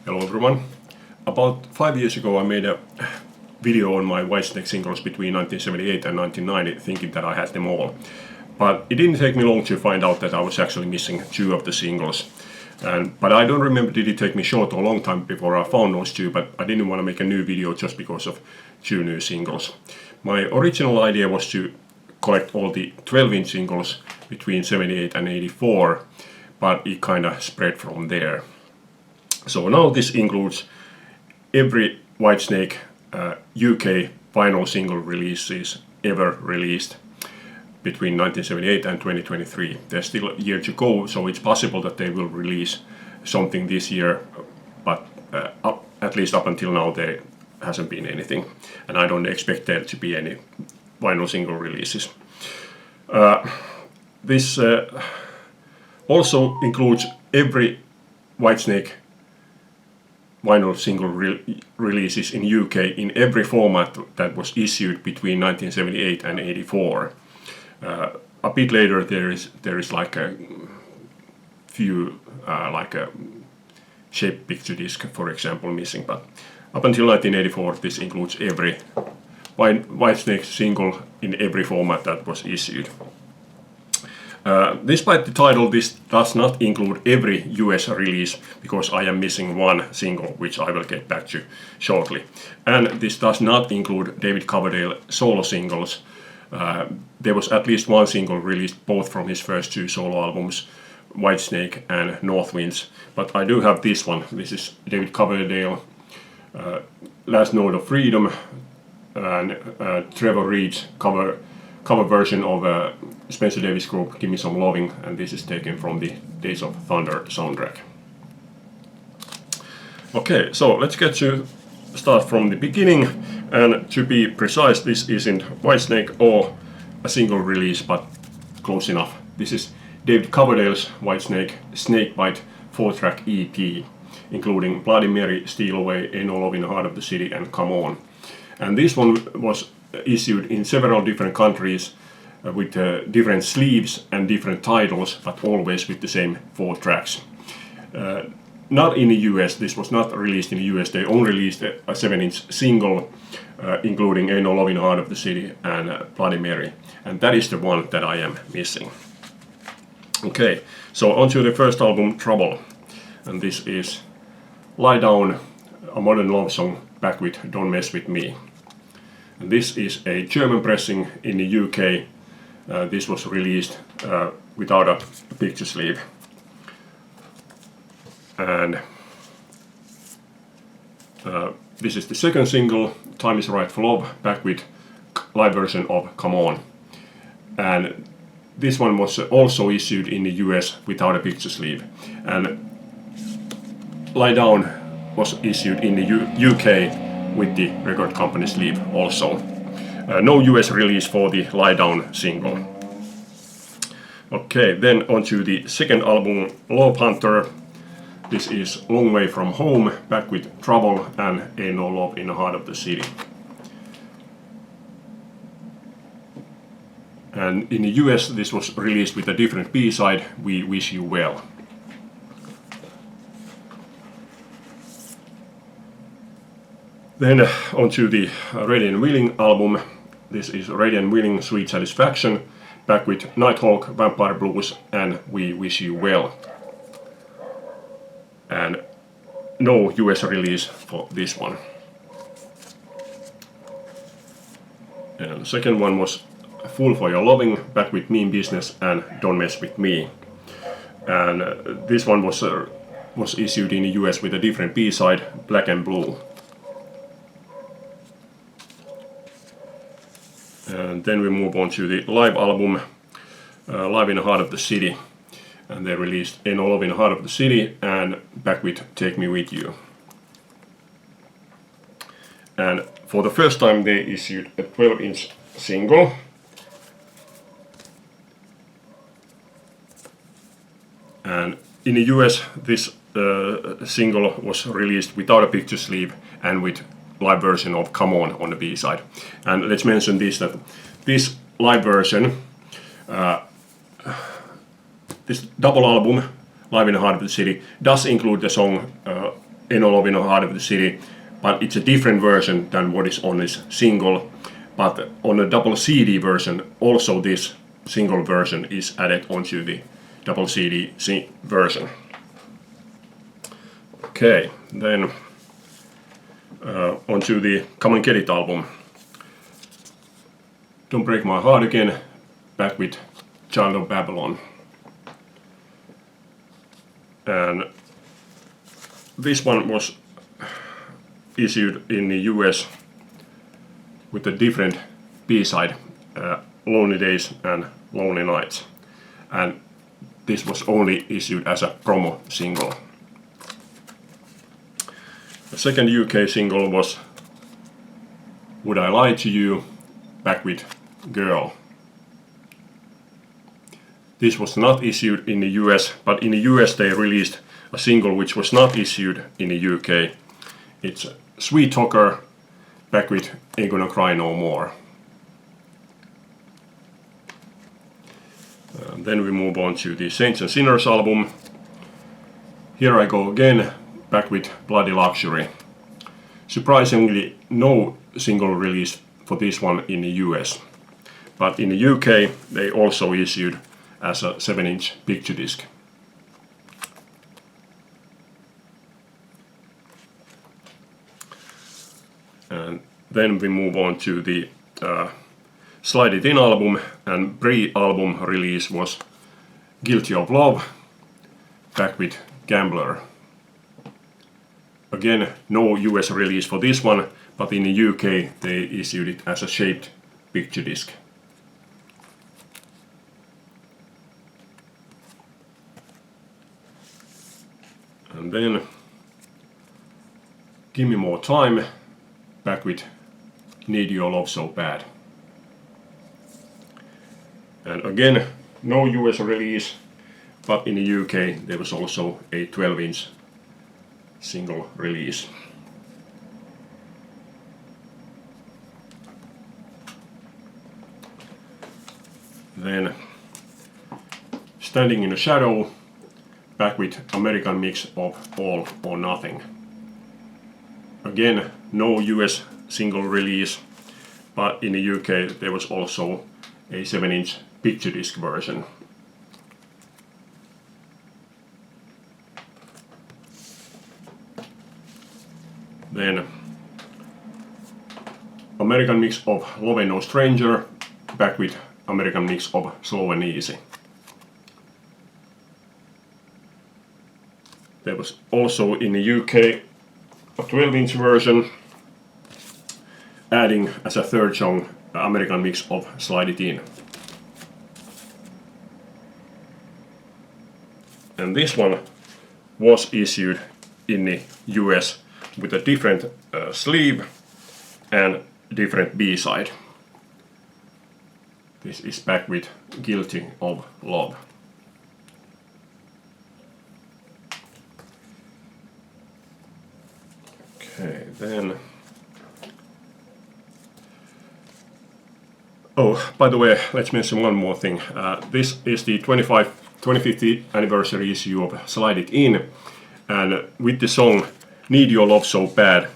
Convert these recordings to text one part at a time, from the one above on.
Hello everyone. About 5 years ago I made a video on my Whitesnake singles between 1978 and 1990, thinking that I had them all. But it didn't take me long to find out that I was actually missing 2 of the singles. But I don't remember did it take me short or long time before I found those 2, but I didn't want to make a new video just because of 2 new singles. My original idea was to collect all the 12-inch singles between 78 and 84, but it kind of spread from there. So now this includes every Whitesnake UK vinyl single releases ever released between 1978 and 2023. There's still a year to go, so it's possible that they will release something this year, but at least up until now there hasn't been anything, and I don't expect there to be any vinyl single releases. This also includes every Whitesnake vinyl single releases in UK in every format that was issued between 1978 and 84. A bit later there is like a few like a shape picture disc, for example, missing, but up until 1984 this includes every Whitesnake single in every format that was issued. Despite the title, this does not include every US release, because I am missing 1 single, which I will get back to shortly. And this does not include David Coverdale solo singles. There was at least 1 single released both from his first 2 solo albums, Whitesnake and North Winds. But I do have this one. This is David Coverdale, Last Note of Freedom, and Trevor Reed's cover version of Spencer Davis Group, Give Me Some Loving, and this is taken from the Days of Thunder soundtrack. Okay, so let's get to start from the beginning, and to be precise, this isn't Whitesnake or a single release, but close enough. This is David Coverdale's Whitesnake Snakebite 4-track EP, including Bloody Mary, Steal Away, Ain't No Love in the Heart of the City, and Come On. And this one was issued in several different countries with different sleeves and different titles, but always with the same 4 tracks. Not in the US, this was not released in the US, they only released a 7-inch single including Ain't No Love in the Heart of the City and Bloody Mary, and that is the one that I am missing. Okay, so on to the first album, Trouble, and this is Lie Down, a modern love song, back with Don't Mess With Me. And this is a German pressing in the UK. This was released without a picture sleeve. And this is the second single, Time Is Right for Love, back with live version of Come On. And this one was also issued in the US without a picture sleeve. And Lie Down was issued in the UK with the record company sleeve also. No US release for the Lie Down single. Okay, then on to the second album, Love Hunter. This is Long Way From Home, back with Trouble and Ain't No Love in the Heart of the City. And in the US this was released with a different B-side, We Wish You Well. Then on to the Ready and Willing album. This is Ready and Willing, Sweet Satisfaction, back with Nighthawk, Vampire Blues, and We Wish You Well. And no US release for this one. And the second one was Fool for Your Loving, back with Mean Business and Don't Mess With Me. And this one was issued in the US with a different B-side, Black and Blue. And then we move on to the live album, Live in the Heart of the City. And they released Ain't No Love in the Heart of the City and back with Take Me With You. And for the first time they issued a 12-inch single. And in the US this single was released without a picture sleeve and with live version of Come On the B-side. And let's mention this, that this live version, this double album, Live in the Heart of the City, does include the song In All in the Heart of the City, but it's a different version than what is on this single. But on a double CD version, also this single version is added onto the double CD version. Okay, then onto the Come and Get It album. Don't Break My Heart Again, back with Child of Babylon. And this one was issued in the US with a different B-side, Lonely Days and Lonely Nights. And this was only issued as a promo single. The second UK single was Would I Lie to You, back with Girl. This was not issued in the US, but in the US they released a single which was not issued in the UK. It's Sweet Talker, back with Ain't Gonna Cry No More. Then we move on to the Saints and Sinners album. Here I Go Again, back with Bloody Luxury. Surprisingly, no single release for this one in the US, but in the UK they also issued as a 7-inch picture disc. And then we move on to the Slide It In album, and pre-album release was Guilty of Love, back with Gambler. Again, no US release for this one, but in the UK they issued it as a shaped picture disc. And then Give Me More Time, back with Need Your Love So Bad. And again, no US release, but in the UK there was also a 12-inch single release. Then Standing in the Shadow, back with American mix of All or Nothing. Again, no US single release, but in the UK there was also a 7-inch picture disc version. Then American mix of Love Ain't No Stranger, back with American mix of Slow and Easy. There was also in the UK a 12-inch version, adding as a third song American mix of Slide It In. And this one was issued in the US with a different sleeve and different B-side. This is back with Guilty of Love. Okay, then. Oh, by the way, let's mention one more thing. This is the 25th anniversary issue of Slide It In, and with the song Need Your Love So Bad,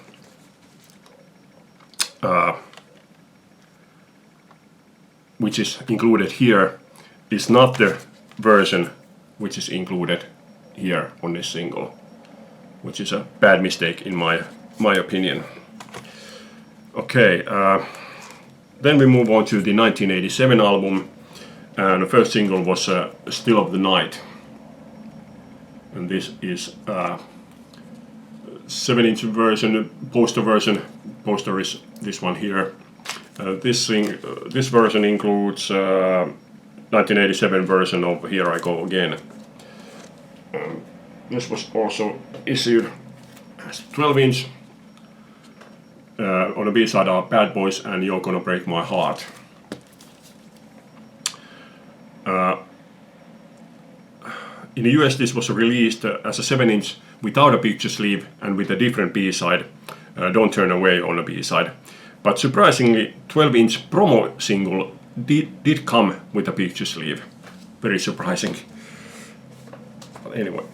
which is included here, is not the version which is included here on this single, which is a bad mistake in my opinion. Okay, then we move on to the 1987 album, and the first single was Still of the Night, and this is 7-inch version, poster is this one here. This version includes 1987 version of Here I Go Again. This was also issued as 12-inch. On the B-side are Bad Boys and You're Gonna Break My Heart. In the US this was released as a 7-inch without a picture sleeve and with a different B-side, Don't Turn Away on the B-side. But surprisingly, 12-inch promo single did come with a picture sleeve. Very surprising. But anyway.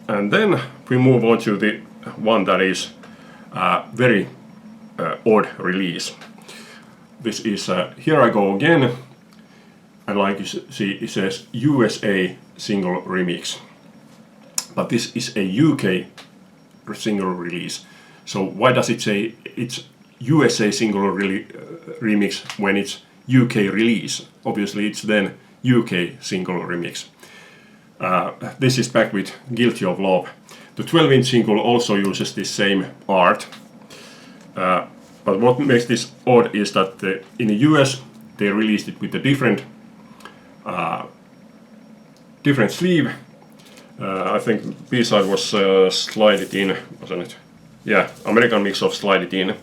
And then we move on to the one that is very odd release. This is Here I Go Again, and like you see, it says USA single remix, but this is a UK single release. So why does it say it's USA single remix when it's UK release? Obviously it's then UK single remix. This is back with Guilty of Love. The 12-inch single also uses this same art. But what makes this odd is that in the US they released it with a different sleeve. I think B-side was Slide It In, wasn't it? Yeah, American mix of Slide It In.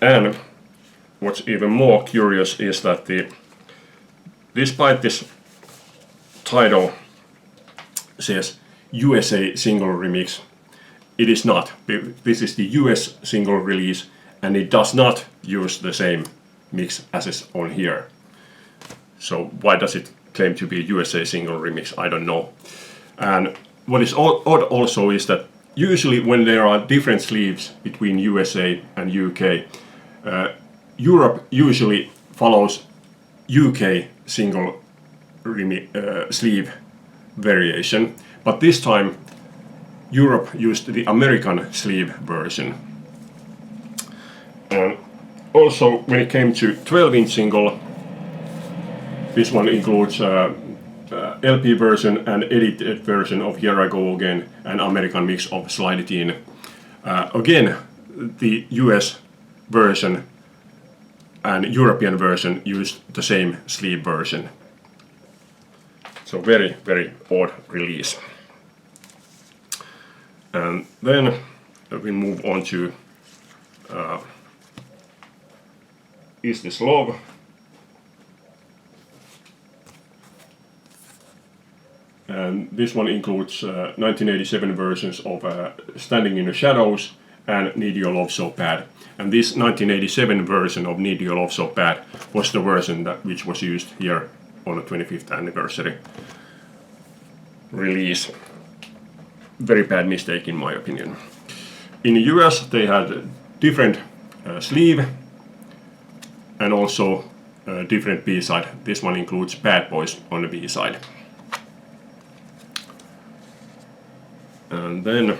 And what's even more curious is that despite this title says USA single remix, it is not. This is the US single release, and it does not use the same mix as is on here. So why does it claim to be USA single remix? I don't know. And what is odd also is that usually when there are different sleeves between USA and UK, Europe usually follows UK single sleeve variation, but this time Europe used the American sleeve version. And also when it came to 12-inch single, this one includes LP version and edited version of Here I Go Again and American mix of Slide It In. Again, the US version and European version used the same sleeve version. So very, very odd release. And then we move on to Is This Love? And this one includes 1987 versions of Standing in the Shadows and Need Your Love So Bad. And this 1987 version of Need Your Love So Bad was the version which was used here on the 25th anniversary release. Very bad mistake in my opinion. In the US they had different sleeve and also different B-side. This one includes Bad Boys on the B-side. And then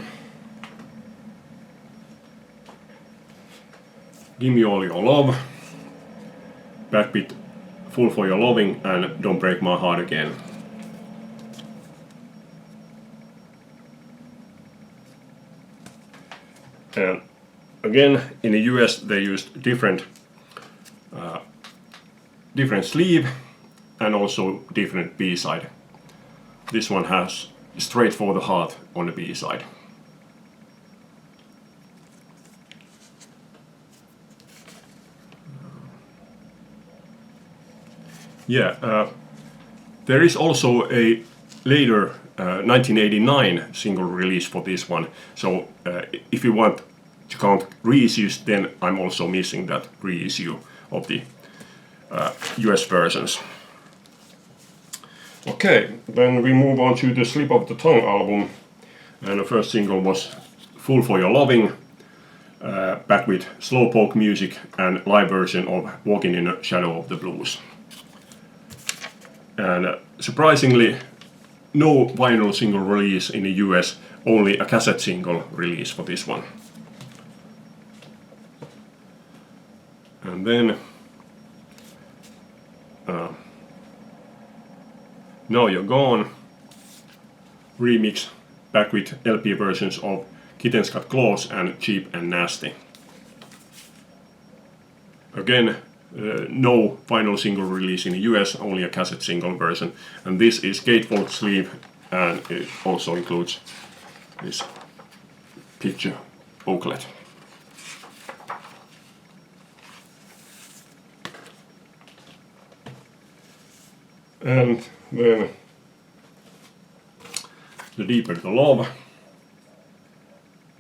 Give Me All Your Love, back with Fool for Your Loving and Don't Break My Heart Again. And again, in the US they used different sleeve and also different B-side. This one has Straight for the Heart on the B-side. There is also a later 1989 single release for this one. So if you want to count reissues, then I'm also missing that reissue of the US versions. Okay, then we move on to the Slip of the Tongue album, and the first single was Fool for Your Loving, back with slowpoke music and live version of Walking in the Shadow of the Blues. And surprisingly, no vinyl single release in the US, only a cassette single release for this one. And then Now You're Gone remix, back with LP versions of Kittens Got Claws and Cheap and Nasty. Again, no vinyl single release in the US, only a cassette single version. And this is gatefold sleeve, and it also includes this picture booklet. And then The Deeper the Love,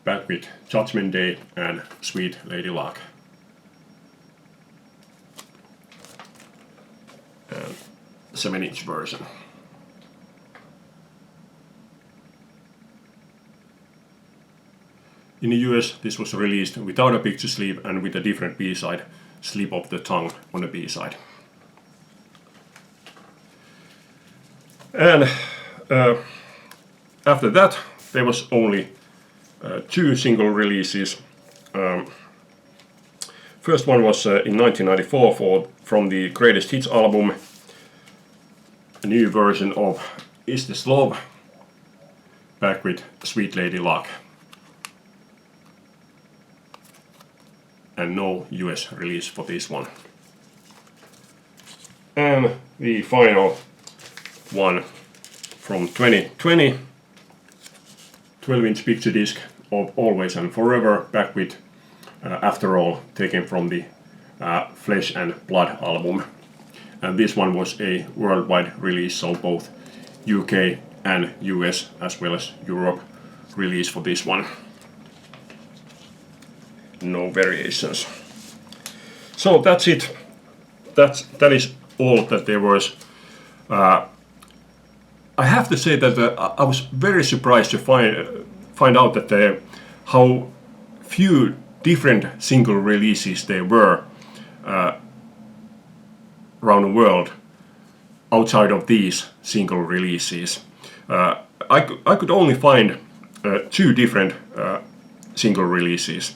back with Judgment Day and Sweet Lady Luck. And 7-inch version. In the US, this was released without a picture sleeve and with a different B-side, Slip of the Tongue on the B-side. And after that, there was only 2 single releases. First one was in 1994 from the Greatest Hits album, a new version of Is This Love, back with Sweet Lady Luck. And no US release for this one. And the final one from 2020, 12-inch picture disc of Always and Forever, back with After All, taken from the Flesh and Blood album. And this one was a worldwide release, so both UK and US as well as Europe release for this one. No variations. So that's it. That is all that there was. I have to say that I was very surprised to find out that how few different single releases there were around the world outside of these single releases. I could only find 2 different single releases.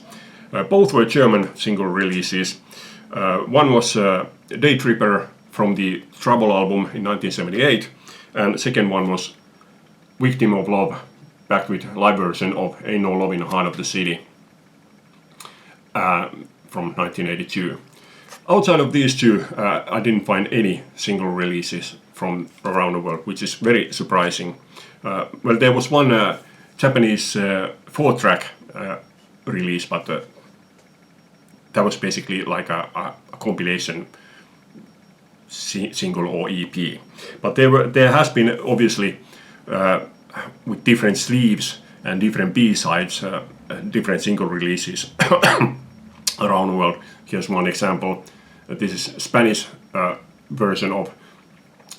Both were German single releases. One was Day Tripper from the Trouble album in 1978, and the second one was Victim of Love, back with live version of Ain't No Love in the Heart of the City from 1982. Outside of these 2, I didn't find any single releases from around the world, which is very surprising. Well, there was one Japanese 4-track release, but that was basically like a compilation single or EP. But there has been obviously with different sleeves and different B-sides, different single releases around the world. Here's one example. This is Spanish version of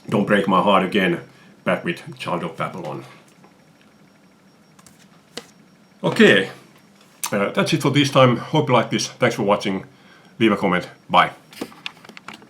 Don't Break My Heart Again, back with Child of Babylon. Okay, that's it for this time. Hope you like this. Thanks for watching. Leave a comment. Bye.